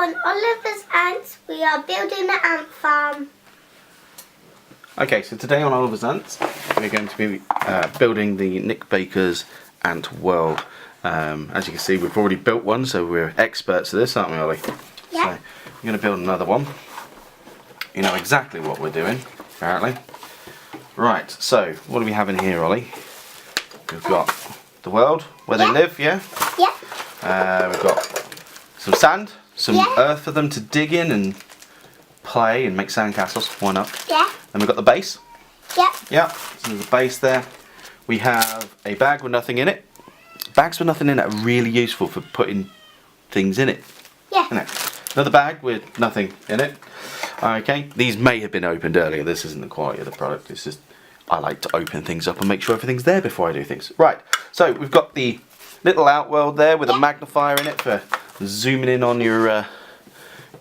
on Oliver's Ants, we are building the ant farm. Okay, so today on Oliver's Ants, we're going to be building the Nick Baker's Ant World. As you can see, we've already built one, so we're experts at this, aren't we, Ollie? Yeah. So we're going to build another one. You know exactly what we're doing, apparently. Right, so what do we have in here, Ollie? We've got the world, where they live, yeah? Yeah. We've got some sand, some Yeah. earth for them to dig in and play and make sandcastles, why not? Yeah. Then we've got the base. Yeah. Yeah, so there's a base there. We have a bag with nothing in it. Bags with nothing in it are really useful for putting things in it. Yeah. Isn't it? Another bag with nothing in it. Okay, these may have been opened earlier. This isn't the quality of the product. It's just I like to open things up and make sure everything's there before I do things. Right, so we've got the little outworld there with a magnifier in it for zooming in on your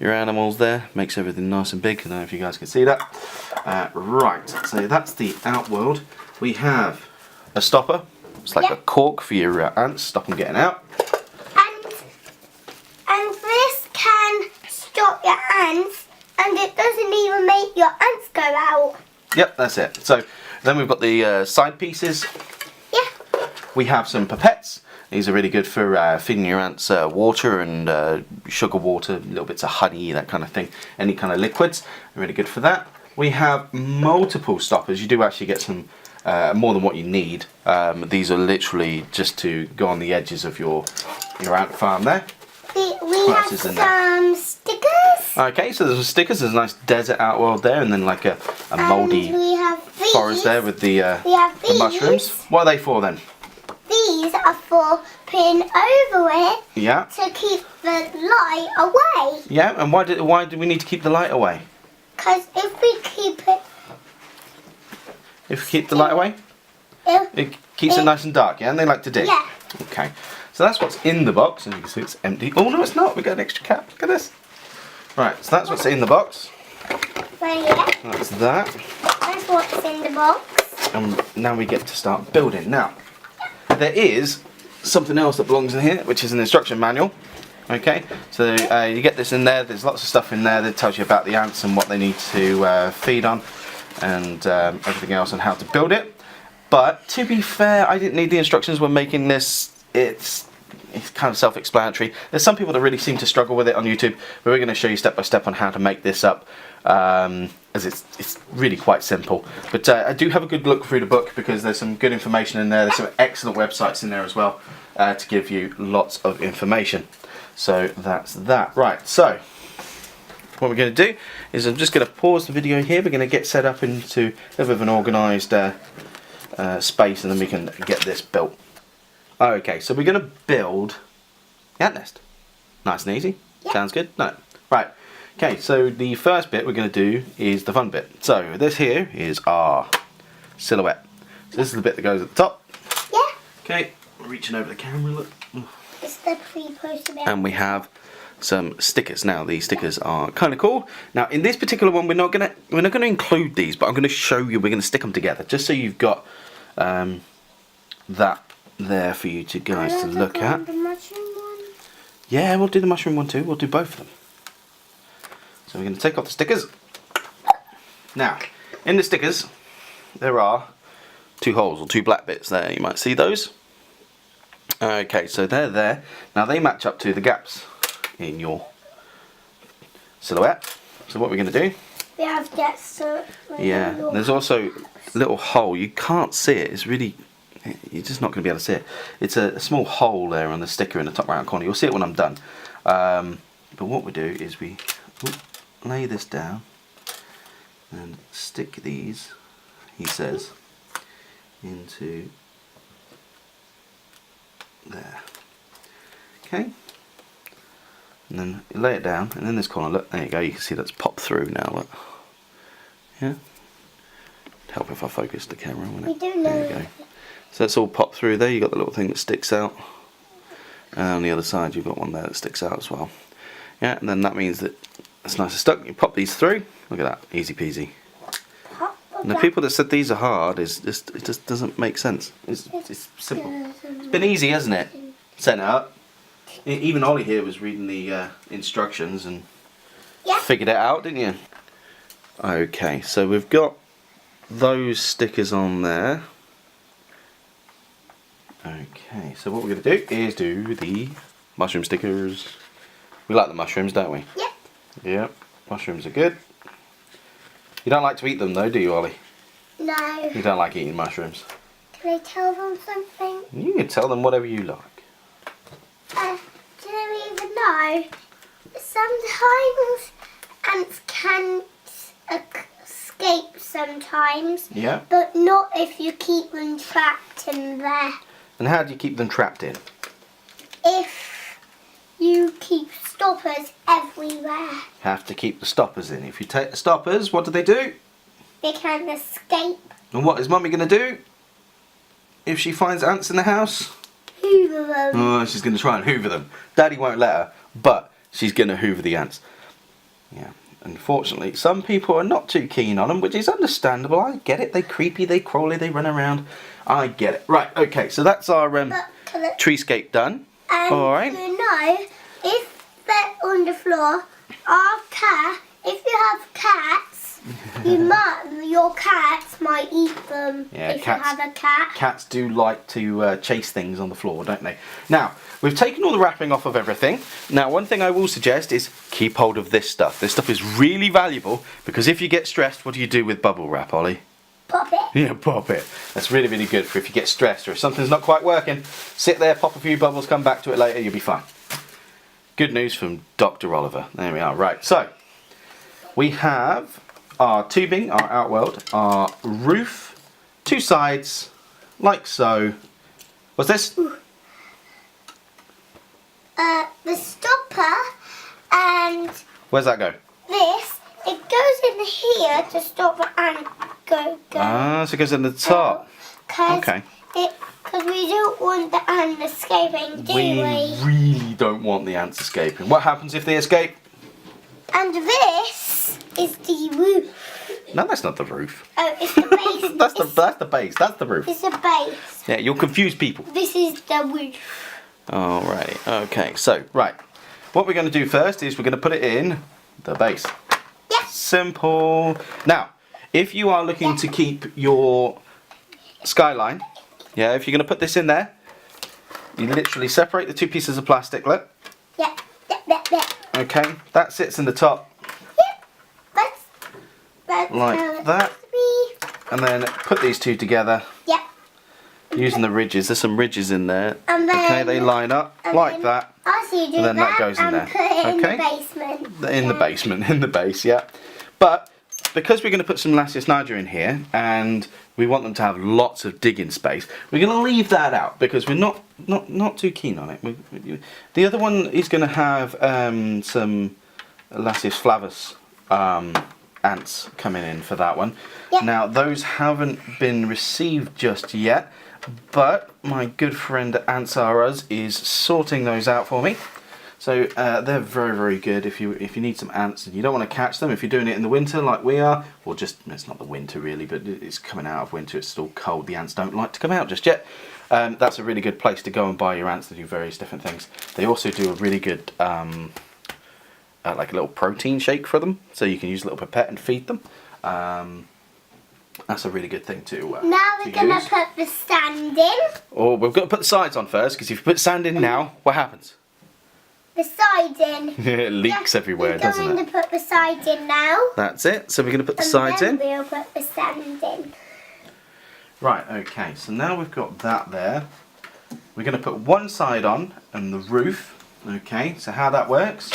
animals there. Makes everything nice and big. I don't know if you guys can see that. Right, so that's the outworld. We have a stopper. It's like a cork for your ants, stop them getting out. And this can stop your ants, and it doesn't even make your ants go out. Yep, that's it. So then we've got the side pieces. Yeah. We have some pipettes. These are really good for feeding your ants water and sugar water, little bits of honey, that kind of thing. Any kind of liquids, really good for that. We have multiple stoppers. You do actually get some more than what you need. These are literally just to go on the edges of your ant farm there. We have some stickers. Okay, so there's some stickers. There's a nice desert outworld there, and then like a mouldy forest there with the mushrooms. What are they for then? These are for putting over it. Yeah. To keep the light away. Yeah, and why do we need to keep the light away? Because if we keep it. If we keep the light away, it keeps it nice and dark. Yeah, and they like to dig. Yeah. Okay. So that's what's in the box, and you can see it's empty. Oh no, it's not. We got an extra cap. Look at this. Right, so that's what's in the box. Right here. That's that. That's what's in the box. And now we get to start building. Now, there is something else that belongs in here, which is an instruction manual. Okay, so you get this in there. There's lots of stuff in there that tells you about the ants and what they need to feed on, and everything else and how to build it. But to be fair, I didn't need the instructions when making this. It's kind of self-explanatory. There's some people that really seem to struggle with it on YouTube, but we're going to show you step by step on how to make this up, as it's really quite simple. But I do have a good look through the book because there's some good information in there. There's some excellent websites in there as well to give you lots of information. So that's that. Right, so what we're going to do is I'm just going to pause the video here. We're going to get set up into a little bit of an organised space, and then we can get this built. Okay, so we're going to build the ant nest. Nice and easy. Yep. Sounds good? No. Right. Okay, so the first bit we're going to do is the fun bit. So this here is our silhouette. So this is the bit that goes at the top. Yeah. Okay, reaching over the camera, look. It's the pre-poster bit. And we have some stickers. Now these stickers are kind of cool. Now in this particular one we're not going to include these, but I'm going to show you. We're going to stick them together just so you've got that there for you guys to look at. The mushroom one? Yeah, we'll do the mushroom one too. We'll do both of them. So we're going to take off the stickers. Now, in the stickers, there are two holes or two black bits there. You might see those. Okay, so they're there. Now they match up to the gaps in your silhouette. So what we're going to do? We have that so. Yeah, there's also a little hole. You can't see it. It's really. You're just not going to be able to see it. It's a small hole there on the sticker in the top right hand corner. You'll see it when I'm done. But what we do is we lay this down and stick these, he says, into there. Okay. And then you lay it down, and in this corner, look, there you go. You can see that's popped through now. Look. Yeah. Help if I focus the camera. We do know. There you go. So that's all popped through there. You've got the little thing that sticks out. And on the other side you've got one there that sticks out as well. Yeah, and then that means that it's nice and stuck. You pop these through. Look at that, easy peasy. And the people that said these are hard, it just doesn't make sense. It's simple. It's been easy, hasn't it? Setting it up. Even Ollie here was reading the instructions and Yeah. figured it out, didn't you? Okay, so we've got those stickers on there. Okay, so what we're going to do is do the mushroom stickers. We like the mushrooms, don't we? Yep. Yep, mushrooms are good. You don't like to eat them though, do you, Ollie? No. You don't like eating mushrooms. Can I tell them something? You can tell them whatever you like. Do you even know? Sometimes ants can escape sometimes, Yeah. but not if you keep them trapped in there. And how do you keep them trapped in? If you keep stoppers everywhere, Have to keep the stoppers in. If you take the stoppers, what do? they can escape. And what is Mummy going to do if she finds ants in the house? Hoover them. Oh, she's going to try and hoover them. Daddy won't let her, but she's going to hoover the ants. Yeah. Unfortunately, some people are not too keen on them, which is understandable. I get it. They're creepy, they crawly, they run around. I get it. Right, okay, so that's our treescape done. And All right. you know, if they're on the floor, if you have cats, your cats might eat them. Yeah, if cats- you have a cat. Cats do like to chase things on the floor, don't they? Now, we've taken all the wrapping off of everything. Now, one thing I will suggest is keep hold of this stuff. This stuff is really valuable because if you get stressed, what do you do with bubble wrap, Ollie? Pop it. Yeah, pop it. That's really, really good for if you get stressed or if something's not quite working. Sit there, pop a few bubbles, come back to it later, you'll be fine. Good news from Dr. Oliver. There we are. Right, so we have our tubing, our outworld, our roof, two sides, like so. What's this? The stopper and Where's that go? this, it goes in here to stop the ant go. Ah, so it goes in the top. Because Okay. we don't want the ant escaping, do we? We really don't want the ants escaping. What happens if they escape? And this is the roof. No, that's not the roof. Oh, it's the base. That's the base. That's the roof. It's the base. Yeah, you'll confuse people. This is the roof. Alrighty, okay, so, right. What we're going to do first is we're going to put it in the base. Yes. Simple. Now, if you are looking to keep your skyline, yeah, if you're going to put this in there, you literally separate the two pieces of plastic, look. Yep. Yep. Okay, that sits in the top That's like how it's that. supposed to be. And then put these two together Yep. using the ridges. There's some ridges in there. And then- Okay, they line up and like then- that. I see you do And then that that goes in and there. put it in Okay. the basement. In the basement, in the base, yeah. But because we're going to put some Lasius niger in here and we want them to have lots of digging space, we're going to leave that out because we're not too keen on it. The other one is going to have some Lasius flavus ants coming in for that one. Yep. Now those haven't been received just yet, but my good friend Ants R Us is sorting those out for me. So they're very, very good if you need some ants and you don't want to catch them. If you're doing it in the winter like we are, or just, it's not the winter really, but it's coming out of winter, it's still cold, the ants don't like to come out just yet. That's a really good place to go and buy your ants to do various different things. They also do a really good, like a little protein shake for them, so you can use a little pipette and feed them. That's a really good thing to Now we're going use. to put the sand in. Oh, we've got to put the sides on first, because if you put sand in now, what happens? The sides in. It leaks everywhere, doesn't We're it? going to put the sides in now. That's it. So we're going to put the And sides then in. we'll put the sand in. Right, okay, so now we've got that there. We're going to put one side on and the roof. Okay, so how that works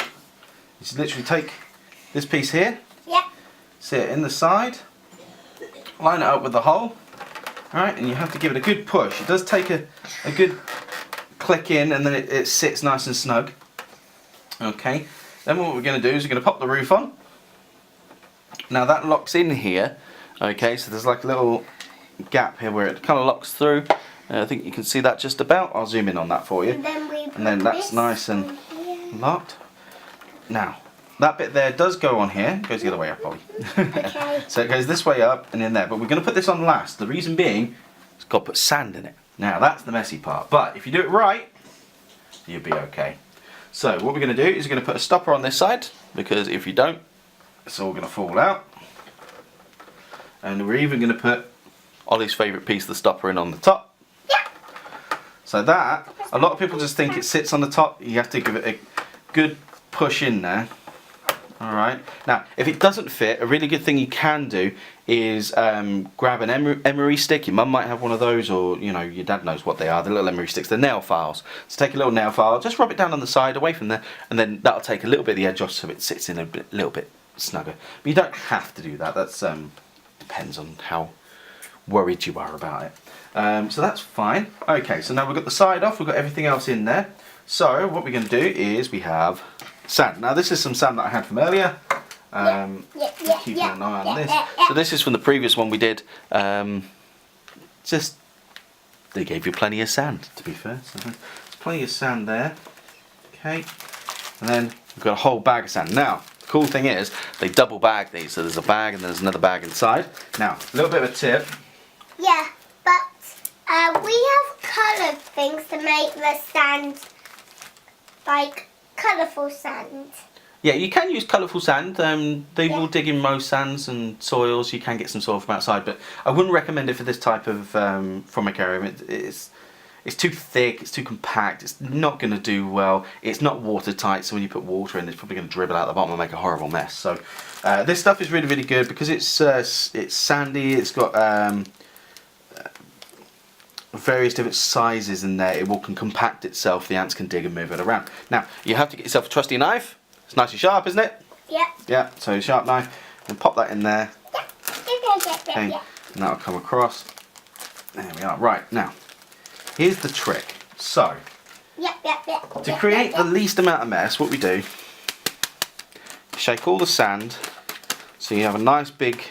is you literally take this piece here, Yep. sit it in the side, line it up with the hole, alright, and you have to give it a good push. It does take a good click in and then it sits nice and snug. Okay, then what we're going to do is we're going to pop the roof on. Now that locks in here, okay, so there's like a little gap here where it kind of locks through. I think you can see that just about. I'll zoom in on that for you. And then we put And then that's this nice and on here. locked. Now, that bit there does go on here. It goes the other way up, Ollie. Okay. So it goes this way up and in there. But we're going to put this on last. The reason being, it's got to put sand in it. Now, that's the messy part. But if you do it right, you'll be okay. So what we're going to do is we're going to put a stopper on this side, because if you don't, it's all going to fall out. And we're even going to put Ollie's favourite piece of the stopper in on the top. Yeah. So that, a lot of people just think it sits on the top. You have to give it a good push in there. Alright, now if it doesn't fit, a really good thing you can do is grab an emery stick. Your mum might have one of those, or you know, your dad knows what they are, the little emery sticks, the nail files. So take a little nail file, just rub it down on the side away from there, and then that'll take a little bit of the edge off so it sits in a little bit snugger. But you don't have to do that, that's depends on how worried you are about it. So that's fine. Okay, so now we've got the side off, we've got everything else in there. So what we're going to do is we have sand. Now this is some sand that I had from earlier. Keeping an eye on this. So this is from the previous one we did. Just they gave you plenty of sand, to be fair. So there's plenty of sand there. Okay, and then we've got a whole bag of sand. Now the cool thing is they double bag these. So there's a bag and there's another bag inside. Now a little bit of a tip. Yeah, but we have coloured things to make the sand like colourful sand. Yeah, you can use colourful sand. They will dig in most sands and soils. You can get some soil from outside, but I wouldn't recommend it for this type of formicarium. It's too thick, it's too compact, it's not going to do well. It's not watertight, so when you put water in, it's probably going to dribble out the bottom and make a horrible mess. So this stuff is really, really good because it's sandy. It's got various different sizes in there. It can compact itself. The ants can dig and move it around. Now you have to get yourself a trusty knife. It's nice and sharp, isn't it? Yeah. Yeah. So sharp knife, and pop that in there. Yeah. Okay. And that'll come across. There we are. Right now, here's the trick. So to create the least amount of mess, what we do, shake all the sand so you have a nice big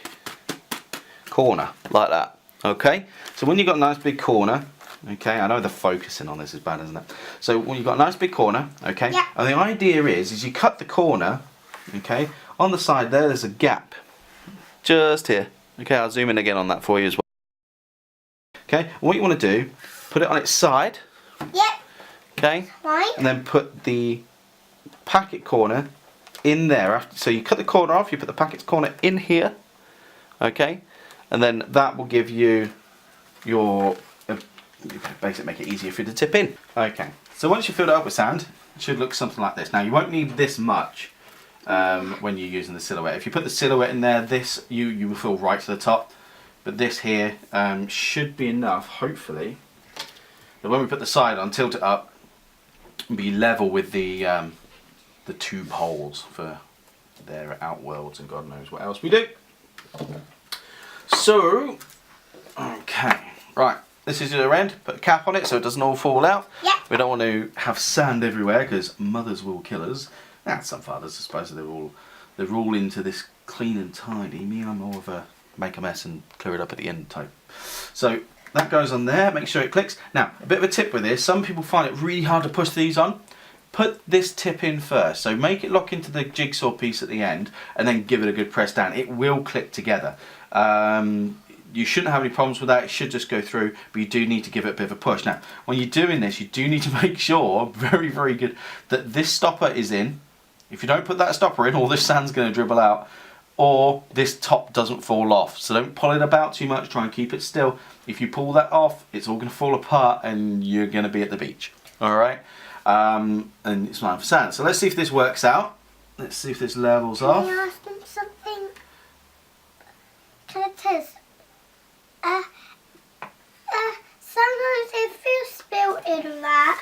corner like that. Okay, so when you've got a nice big corner, okay, I know the focusing on this is bad, isn't it? So when you've got a nice big corner, okay, yeah. And the idea is you cut the corner, okay, on the side there's a gap, just here. Okay, I'll zoom in again on that for you as well. Okay, what you want to do, put it on its side, Yep. okay, Right. and then put the packet corner in there. So you cut the corner off, you put the packet corner in here, okay, and then that will give you your basically make it easier for you to tip in. Okay, so once you filled it up with sand, it should look something like this. Now you won't need this much when you're using the silhouette. If you put the silhouette in there, this you will fill right to the top, but this here should be enough, hopefully, that when we put the side on, tilt it up, and be level with the tube holes for their outworlds and God knows what else we do. So, okay, right, this is your end, put a cap on it so it doesn't all fall out. Yeah. We don't want to have sand everywhere because mothers will kill us. And some fathers, I suppose, they're all into this clean and tidy. Me, I'm more of a make a mess and clear it up at the end type. So that goes on there, make sure it clicks. Now, a bit of a tip with this, some people find it really hard to push these on. Put this tip in first, so make it lock into the jigsaw piece at the end and then give it a good press down. It will click together. You shouldn't have any problems with that, it should just go through, but you do need to give it a bit of a push. Now, when you're doing this, you do need to make sure, very, very good, that this stopper is in. If you don't put that stopper in, all this sand's going to dribble out, or this top doesn't fall off. So don't pull it about too much, try and keep it still. If you pull that off, it's all going to fall apart and you're going to be at the beach. Alright? And it's fine for sand. So let's see if this works out. Let's see if this levels off. Can I ask them something? Can I test? Sometimes if you spill in that,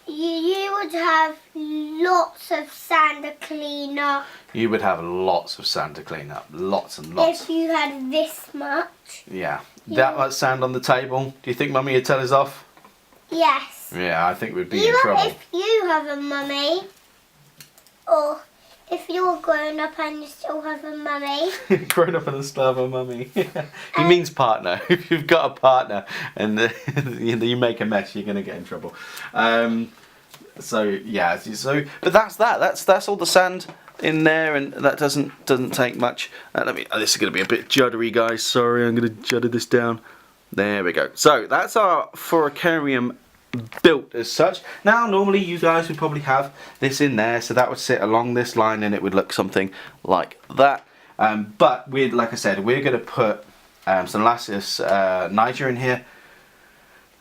you would have lots of sand to clean up. You would have lots of sand to clean up. Lots and lots. If you had this much. Yeah. That much sand on the table. Do you think Mummy would tell us off? Yes. Yeah, I think we'd be in trouble. If you have a mummy, or if you're grown up and you still have a mummy. Grown up and still have a mummy. He means partner. If you've got a partner and you make a mess, you're going to get in trouble. So yeah, but that's all the sand in there, and that doesn't take much. This is going to be a bit juddery, guys. Sorry, I'm going to judder this down. There we go. So that's our Foricarium built as such. Now normally you guys would probably have this in there, so that would sit along this line and it would look something like that. But we're, like I said, we're going to put some Lasius Niger in here.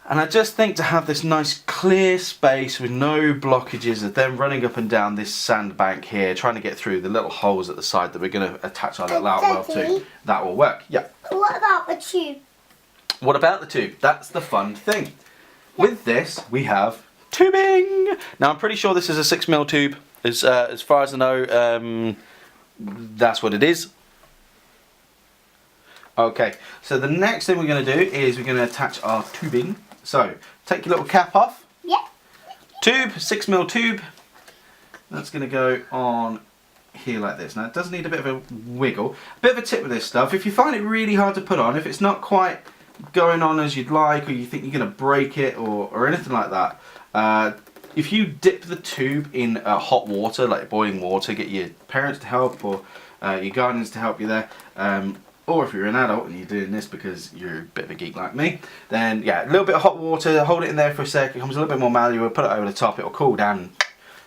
And I just think to have this nice clear space with no blockages of them running up and down this sandbank here, trying to get through the little holes at the side that we're going to attach our little outwell to, that will work. Yeah. What about the tube? What about the tube? That's the fun thing. With this, we have tubing. Now I'm pretty sure this is a 6mm tube. As far as I know, that's what it is. Okay, so the next thing we're going to do is we're going to attach our tubing. So, take your little cap off. Yep. Tube, 6mm tube. That's going to go on here like this. Now it does need a bit of a wiggle. A bit of a tip with this stuff. If you find it really hard to put on, if it's not quite going on as you'd like, or you think you're going to break it or anything like that, if you dip the tube in hot water, like boiling water, get your parents to help or your guardians to help you there, or if you're an adult and you're doing this because you're a bit of a geek like me, then yeah, a little bit of hot water, hold it in there for a sec, it becomes a little bit more malleable, put it over the top, it'll cool down and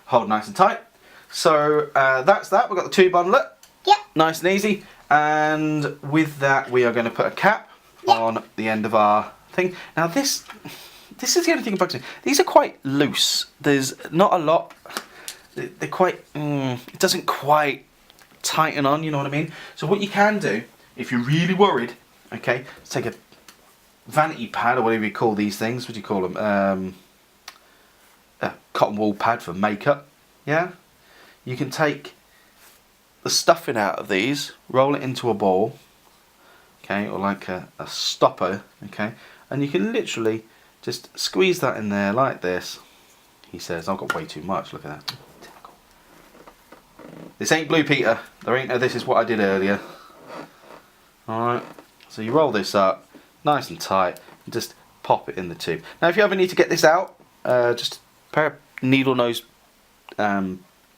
hold nice and tight. So that's that, we've got the tube on, look. Yep. Nice and easy. And with that we are going to put a cap on the end of our thing. Now this is the only thing that bugs me. These are quite loose. There's not a lot. They're quite, it doesn't quite tighten on, you know what I mean? So what you can do, if you're really worried, okay, take a vanity pad or whatever you call these things. What do you call them? A cotton wool pad for makeup. Yeah. You can take the stuffing out of these, roll it into a ball, okay, or like a stopper, okay, and you can literally just squeeze that in there like this. He says, I've got way too much. Look at that. Typical. This ain't Blue Peter. There ain't no this is what I did earlier. Alright, so you roll this up nice and tight and just pop it in the tube. Now if you ever need to get this out, just a pair of needle nose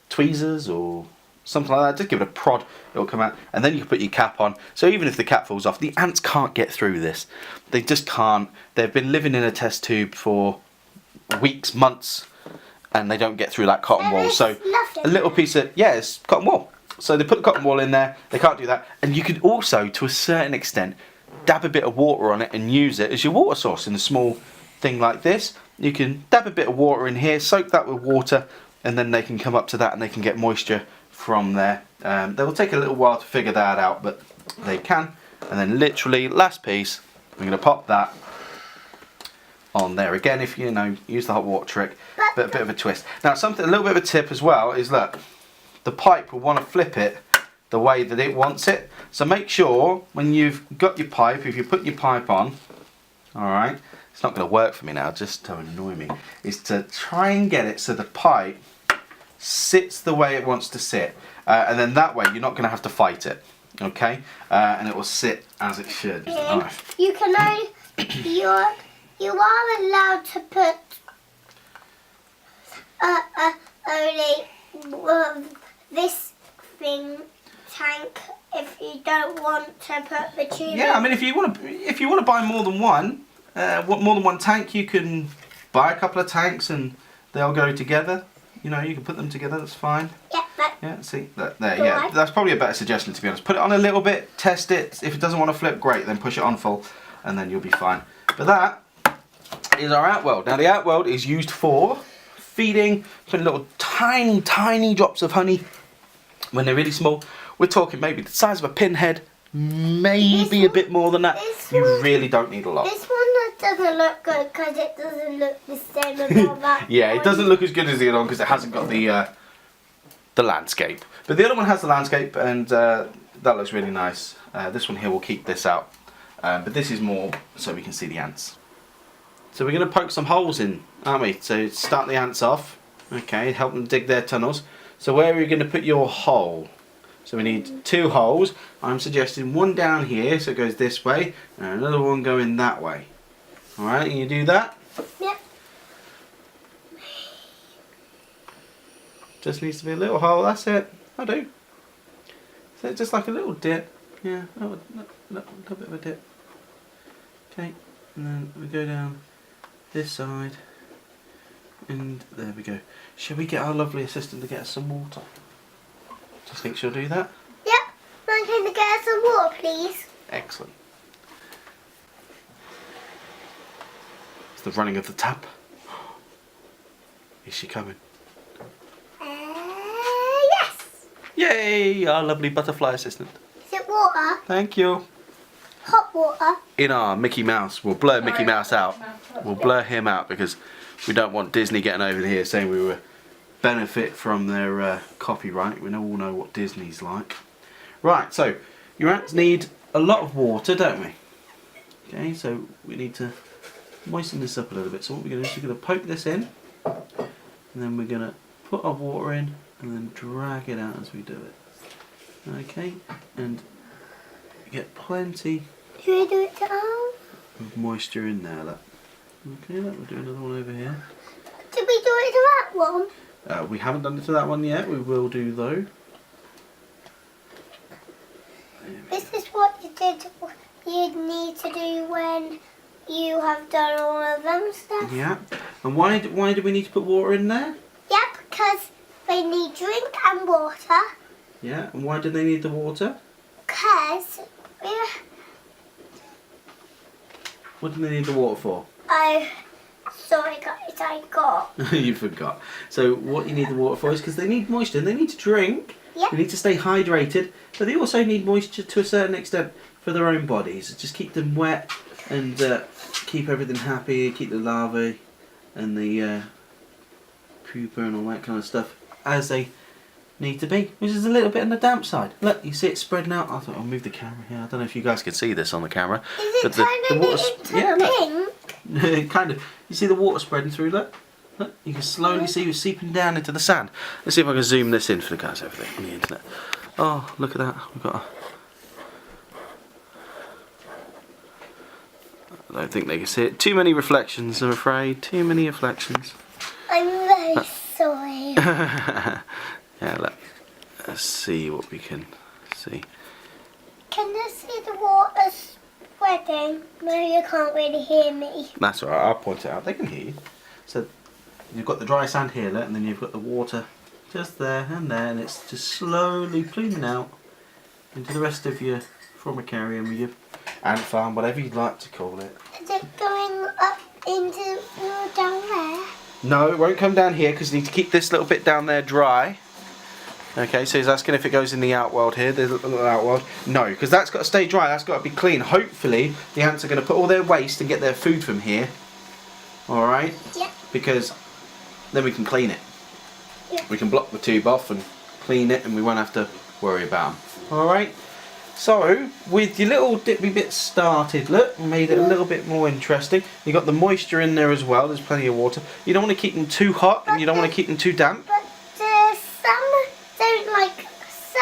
tweezers or something like that, just give it a prod, it'll come out, and then you can put your cap on. So even if the cap falls off, the ants can't get through this. They just can't. They've been living in a test tube for weeks, months, and they don't get through that cotton wool. So a little piece of, yeah, it's cotton wool. So they put the cotton wool in there, they can't do that. And you could also, to a certain extent, dab a bit of water on it and use it as your water source in a small thing like this. You can dab a bit of water in here, soak that with water, and then they can come up to that and they can get moisture from there. They will take a little while to figure that out, but they can. And then literally, last piece, we're going to pop that on there. Again, if you know, use the hot water trick, but a bit of a twist. Now something, a little bit of a tip as well is, look, the pipe will want to flip it the way that it wants it. So make sure when you've got your pipe, if you put your pipe on, alright, it's not going to work for me now, just to annoy me, is to try and get it so the pipe sits the way it wants to sit. And then that way you're not going to have to fight it. Okay? And it will sit as it should. You can only, you are allowed to put only this thing tank if you don't want to put the tube Yeah, in. I mean if you want to buy more than one, tank, you can buy a couple of tanks and they'll go together. You know, you can put them together, that's fine. Yeah, see, there, yeah. That's probably a better suggestion, to be honest. Put it on a little bit, test it. If it doesn't want to flip, great, then push it on full, and then you'll be fine. But that is our outweld. Now, the outweld is used for feeding, putting little tiny drops of honey when they're really small. We're talking maybe the size of a pinhead, maybe a bit more than that. You really don't need a lot. This one doesn't look good because it doesn't look the same as all that. Yeah, it doesn't look as good as the other one because it hasn't got the landscape. But the other one has the landscape, and that looks really nice. This one here will keep this out, but this is more so we can see the ants. So we're going to poke some holes in, aren't we? So start the ants off, okay, help them dig their tunnels. So where are you going to put your hole? So we need 2 holes. I'm suggesting one down here, so it goes this way, and another one going that way. Alright, can you do that? Yep. Just needs to be a little hole, that's it. I do. So just like a little dip. Yeah, a little bit of a dip. Okay, and then we go down this side. And there we go. Shall we get our lovely assistant to get us some water? Do you think she'll do that? Yep. I'm going to get us some water, please. Excellent. It's the running of the tap. Is she coming? Yes. Yay! Our lovely butterfly assistant. Is it water? Thank you. Hot water. In our Mickey Mouse, we'll blur Mickey Mouse out. We'll blur him out because we don't want Disney getting over here saying we were benefit from their copyright. We all know what Disney's like. Right, so your ants need a lot of water, don't we? Okay, so we need to moisten this up a little bit. So what we're going to do is we're going to poke this in, and then we're going to put our water in, and then drag it out as we do it. Okay, and get plenty Should we do it to all? of moisture in there. Look. Okay, look, we'll do another one over here. Did we do it to that one? We haven't done it to that one yet. We will do though. This is what you'd need to do when you have done all of them stuff. Yeah. And why do we need to put water in there? Yeah, because they need drink and water. Yeah. And why do they need the water? Because What do they need the water for? sorry guys, I got. You forgot. So what you need the water for is because they need moisture. They need to drink. Yeah. They need to stay hydrated, but they also need moisture to a certain extent for their own bodies. Just keep them wet and keep everything happy. Keep the larvae and the pupa and all that kind of stuff as they need to be, which is a little bit on the damp side. Look, you see it spreading out. I thought I'll move the camera here. I don't know if you guys can see this on the camera. Is it turning into pink? Look. Kind of. You see the water spreading through, look? Look, you can slowly see it seeping down into the sand. Let's see if I can zoom this in for the guys over there on the internet. Oh, look at that. We've got I don't think they can see it. Too many reflections, I'm afraid. Too many reflections. I'm very sorry. Yeah, let's see what we can see. Can you see the water spreading? No, you can't really hear me. That's alright, I'll point it out. They can hear you. So you've got the dry sand here, look, and then you've got the water just there, and it's just slowly pluming out into the rest of your formicarium, your ant farm, whatever you'd like to call it. Is it going up into down there? No, it won't come down here because you need to keep this little bit down there dry. Okay, so he's asking if it goes in the outworld here. There's a little outworld. No, because that's got to stay dry. That's got to be clean. Hopefully, the ants are going to put all their waste and get their food from here. All right? Yeah. Because then we can clean it. Yeah. We can block the tube off and clean it, and we won't have to worry about them. All right? So, with your little dippy bits started, look, made it a little bit more interesting. You got the moisture in there as well. There's plenty of water. You don't want to keep them too hot, and you don't want to keep them too damp. But some don't like. So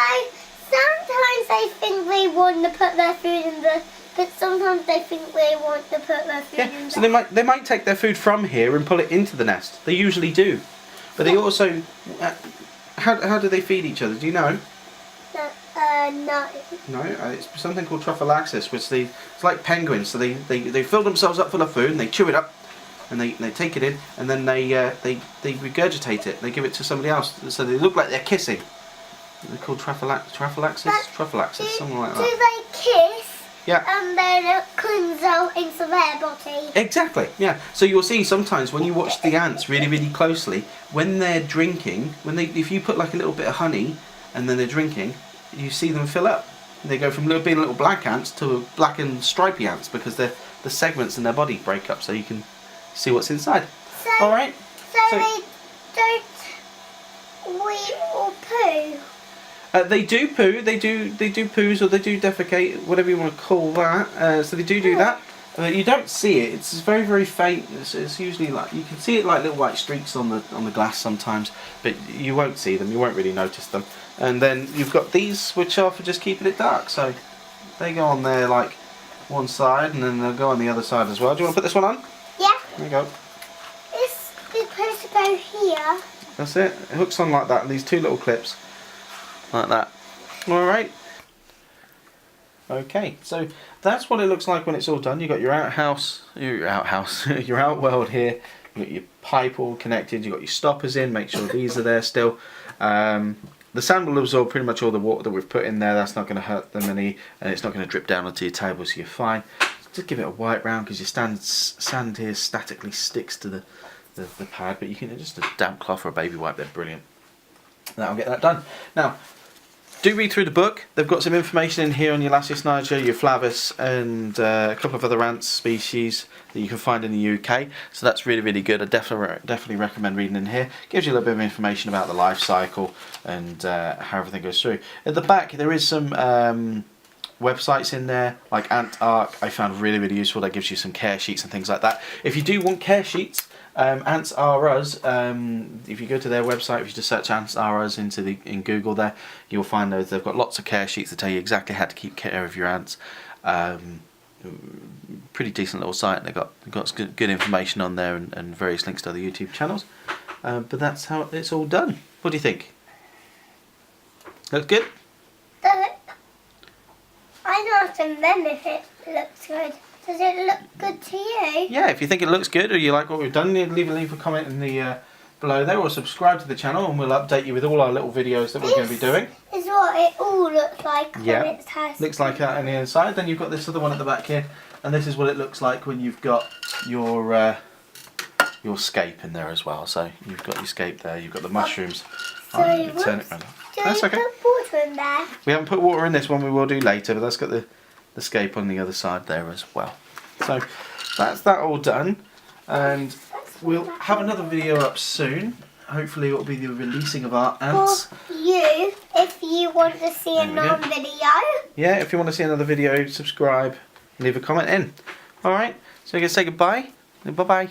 sometimes they think they want to put their food in the. But sometimes they think they want to put their food in Yeah, the. so they might take their food from here and pull it into the nest. They usually do, but they also how do they feed each other? Do you know? No. No, it's something called trophallaxis, which it's like penguins. So they fill themselves up full of food and they chew it up, and they take it in, and then they regurgitate it. They give it to somebody else, so they look like they're kissing. They're called trophallaxis, something like that. Do they kiss? Yeah. And then it comes out into their body. Exactly, yeah. So you'll see sometimes when you watch the ants really, really closely, when they're drinking, if you put like a little bit of honey and then they're drinking, you see them fill up. They go from being little black ants to black and stripy ants because the segments in their body break up so you can see what's inside. So, All right. So they don't wee or poo. They do poo. They do poos, or they do defecate, whatever you want to call that. So they do that. You don't see it. It's very, very faint. It's usually like you can see it like little white streaks on the glass sometimes, but you won't see them. You won't really notice them. And then you've got these, which are for just keeping it dark. So they go on there like one side, and then they'll go on the other side as well. Do you want to put this one on? Yeah. There you go. It's supposed to go here. That's it. It hooks on like that. These two little clips, like that. All right. Okay, so that's what it looks like when it's all done. You've got your outhouse, your outworld here You've got your pipe all connected, you've got your stoppers in, make sure these are there still. The sand will absorb pretty much all the water that we've put in there, that's not going to hurt them any, and it's not going to drip down onto your table, so you're fine. Just give it a wipe round because your sand here statically sticks to the pad, but you can just a damp cloth or a baby wipe, they're brilliant. That'll get that done. Now, do read through the book. They've got some information in here on your Lasius niger, your Flavus, and a couple of other ant species that you can find in the UK. So that's really, really good. I definitely recommend reading in here. Gives you a little bit of information about the life cycle and how everything goes through. At the back, there is some websites in there, like AntArc. I found really, really useful. That gives you some care sheets and things like that. If you do want care sheets, Ants Are Us, if you go to their website, if you just search Ants Are Us in Google there, you'll find those. They've got lots of care sheets that tell you exactly how to keep care of your ants. Pretty decent little site. They've got good information on there and various links to other YouTube channels. But that's how it's all done. What do you think? Looks good? I don't remember if it looks good. Does it look good to you? Yeah, if you think it looks good or you like what we've done, leave a comment in the below there, or subscribe to the channel and we'll update you with all our little videos that we're going to be doing. This is what it all looks like when it's tested. Looks like that on the inside. Then you've got this other one at the back here, and this is what it looks like when you've got your scape in there as well. So you've got your scape there, you've got the mushrooms. So You turn it around. Do That's you okay. put water in there? We haven't put water in this one, we will do later, but that's got the scape on the other side there as well. So that's that all done, and we'll have another video up soon. Hopefully it will be the releasing of our ants. For you, if you want to see another video. Yeah, if you want to see another video, subscribe, leave a comment in. Alright, so we're going to say goodbye. Bye bye.